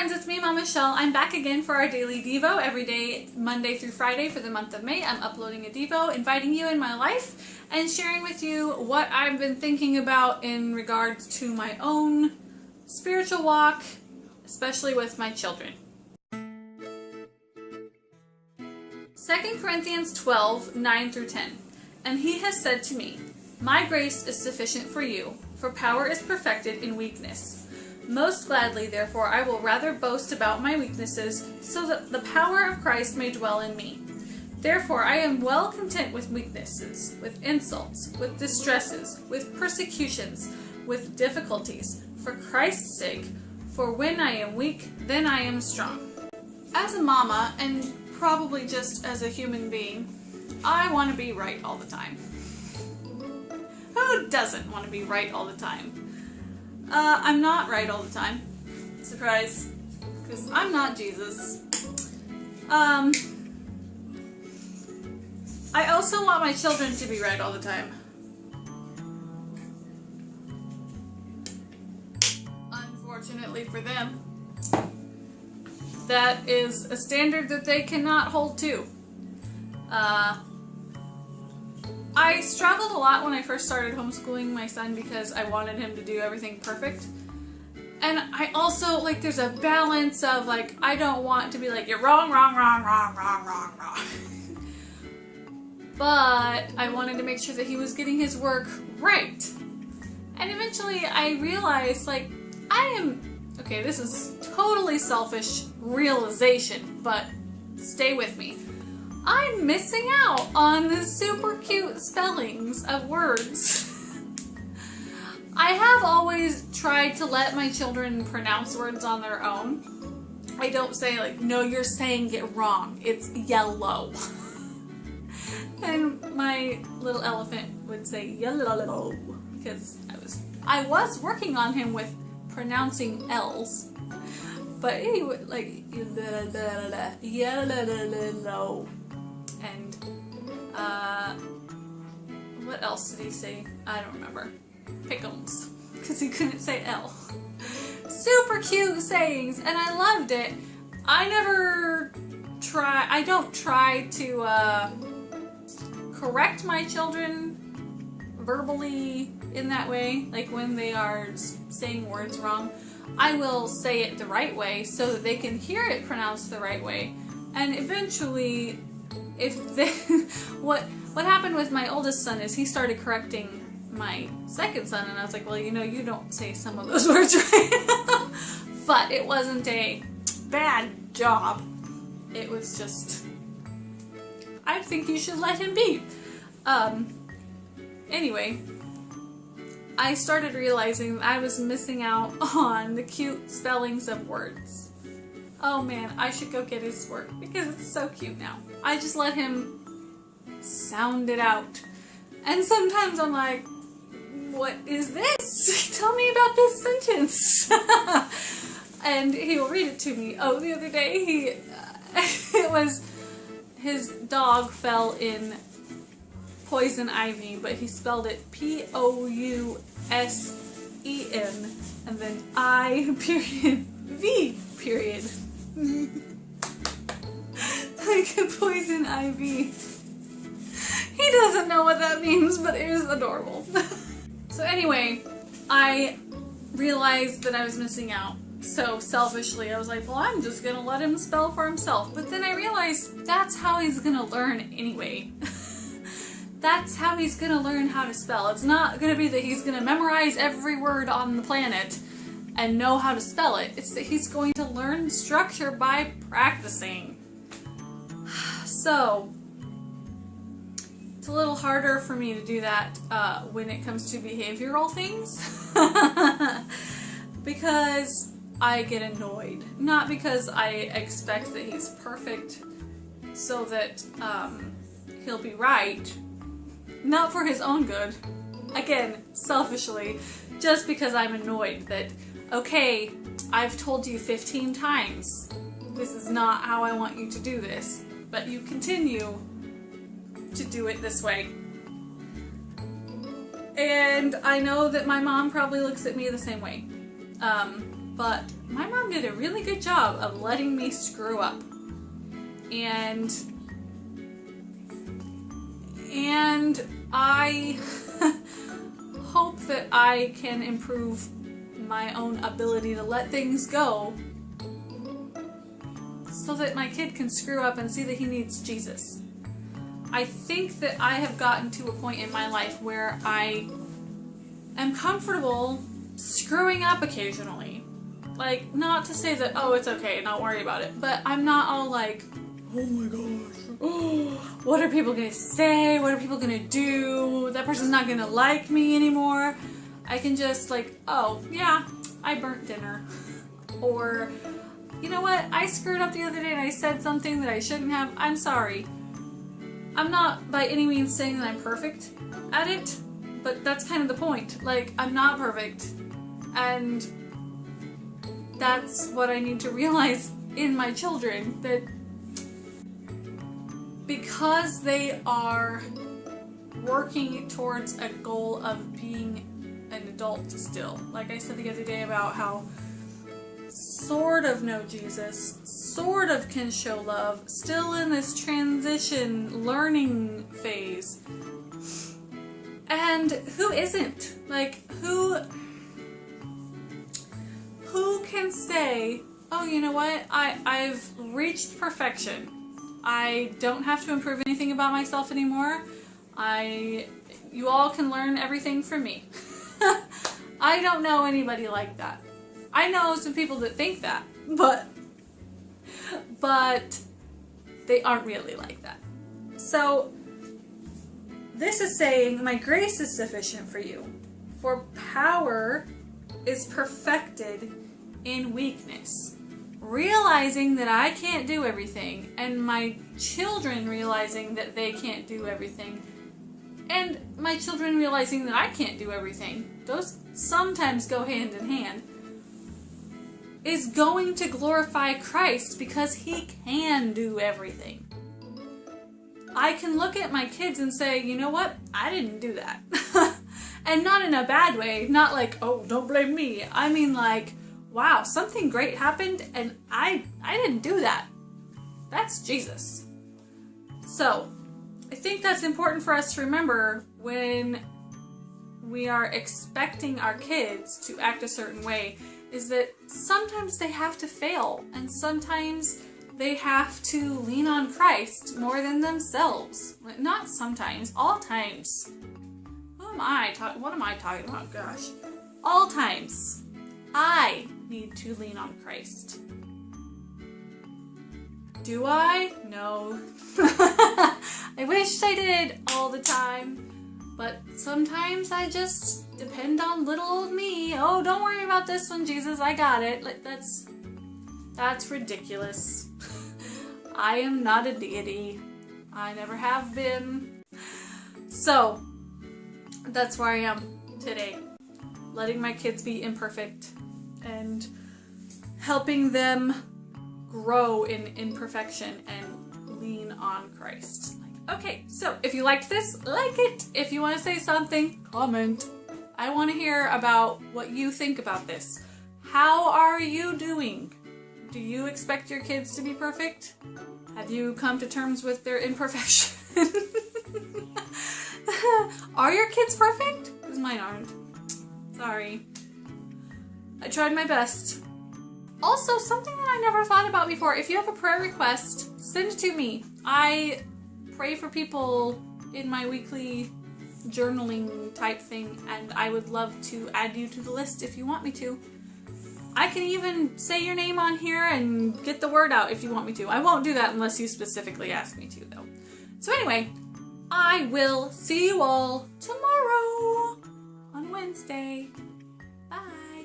friends, it's me, MamaChelle. I'm back again for our daily Devo every day, Monday through Friday for the month of May. I'm uploading a Devo, inviting you in my life, and sharing with you what I've been thinking about in regards to my own spiritual walk, especially with my children. 2 Corinthians 12, 9 through 10. And he has said to me, "My grace is sufficient for you, for power is perfected in weakness. Most gladly, therefore, I will rather boast about my weaknesses, so that the power of Christ may dwell in me. Therefore, I am well content with weaknesses, with insults, with distresses, with persecutions, with difficulties, for Christ's sake. For when I am weak, then I am strong." As a mama, and probably just as a human being, I want to be right all the time. Who doesn't want to be right all the time? I'm not right all the time. Surprise. Because I'm not Jesus. I also want my children to be right all the time. Unfortunately for them, that is a standard that they cannot hold to. I struggled a lot when I first started homeschooling my son because I wanted him to do everything perfect. And I also, like, there's a balance of, like, I don't want to be like, you're wrong, wrong, wrong, wrong, wrong, wrong, wrong. But I wanted to make sure that he was getting his work right. And eventually I realized, like, okay, this is totally selfish realization, but stay with me. I'm missing out on the super cute spellings of words. I have always tried to let my children pronounce words on their own. I don't say, like, no, you're saying it wrong. It's yellow. And my little elephant would say yellow because I was working on him with pronouncing L's. But he would, like, yellow. And, what else did he say? I don't remember. Pickums. Because he couldn't say L. Super cute sayings, and I loved it. I don't try to, correct my children verbally in that way, like when they are saying words wrong. I will say it the right way so that they can hear it pronounced the right way. And eventually, what happened with my oldest son is he started correcting my second son, and I was like, well, you know, you don't say some of those words right. But it wasn't a bad job. It was just, I think you should let him be. Anyway, I started realizing I was missing out on the cute spellings of words. Oh man, I should go get his work because it's so cute now. I just let him sound it out. And sometimes I'm like, what is this? Tell me about this sentence. And he will read it to me. Oh, the other day it was his dog fell in poison ivy, but he spelled it P-O-U-S-E-N and then I-V. Like a poison ivy. He doesn't know what that means, but it is adorable. So anyway, I realized that I was missing out. So selfishly, I was like, well, I'm just gonna let him spell for himself. But then I realized that's how he's gonna learn anyway. That's how he's gonna learn how to spell. It's not gonna be that he's gonna memorize every word on the planet and know how to spell it. It's that he's going to learn structure by practicing. So, it's a little harder for me to do that when it comes to behavioral things. Because I get annoyed. Not because I expect that he's perfect so that he'll be right. Not for his own good. Again, selfishly. Just because I'm annoyed that, okay, I've told you 15 times, this is not how I want you to do this, but you continue to do it this way. And I know that my mom probably looks at me the same way. but my mom did a really good job of letting me screw up. And I hope that I can improve my own ability to let things go so that my kid can screw up and see that he needs Jesus. I think that I have gotten to a point in my life where I am comfortable screwing up occasionally. Like, not to say that, oh, it's okay, don't worry about it, but I'm not all like, oh my gosh, oh, what are people gonna say? What are people gonna do? That person's not gonna like me anymore. I can just like, oh, yeah, I burnt dinner. Or, you know what, I screwed up the other day and I said something that I shouldn't have. I'm sorry. I'm not by any means saying that I'm perfect at it, but that's kind of the point. Like, I'm not perfect. And that's what I need to realize in my children, that because they are working towards a goal of being an adult still, like I said the other day about how sort of know Jesus, sort of can show love, still in this transition learning phase. And who isn't? Like, who can say, oh, you know what, I've reached perfection. I don't have to improve anything about myself anymore. You all can learn everything from me. I don't know anybody like that. I know some people that think that, but they aren't really like that. So this is saying, my grace is sufficient for you, for power is perfected in weakness. Realizing that I can't do everything, and my children realizing that they can't do everything, and my children realizing that I can't do everything, those sometimes go hand in hand, is going to glorify Christ because he can do everything. I can look at my kids and say, you know what, I didn't do that. And not in a bad way, not like, oh, don't blame me. I mean like, wow, something great happened and I didn't do that. That's Jesus. So, I think that's important for us to remember when we are expecting our kids to act a certain way, is that sometimes they have to fail, and sometimes they have to lean on Christ more than themselves. Not sometimes, all times. What am I talking about? Gosh. All times. I need to lean on Christ. Do I? No. I wish I did all the time. But sometimes I just depend on little old me. Oh, don't worry about this one, Jesus. I got it. Like, that's ridiculous. I am not a deity. I never have been. So, that's where I am today. Letting my kids be imperfect and helping them grow in imperfection and lean on Christ. Okay, so if you liked this, like it. If you want to say something, comment. I want to hear about what you think about this. How are you doing? Do you expect your kids to be perfect? Have you come to terms with their imperfection? Are your kids perfect? Because mine aren't. Sorry. I tried my best. Also, something that I never thought about before. If you have a prayer request, send it to me. I pray for people in my weekly journaling type thing, and I would love to add you to the list if you want me to. I can even say your name on here and get the word out if you want me to. I won't do that unless you specifically ask me to, though. So anyway, I will see you all tomorrow on Wednesday. Bye.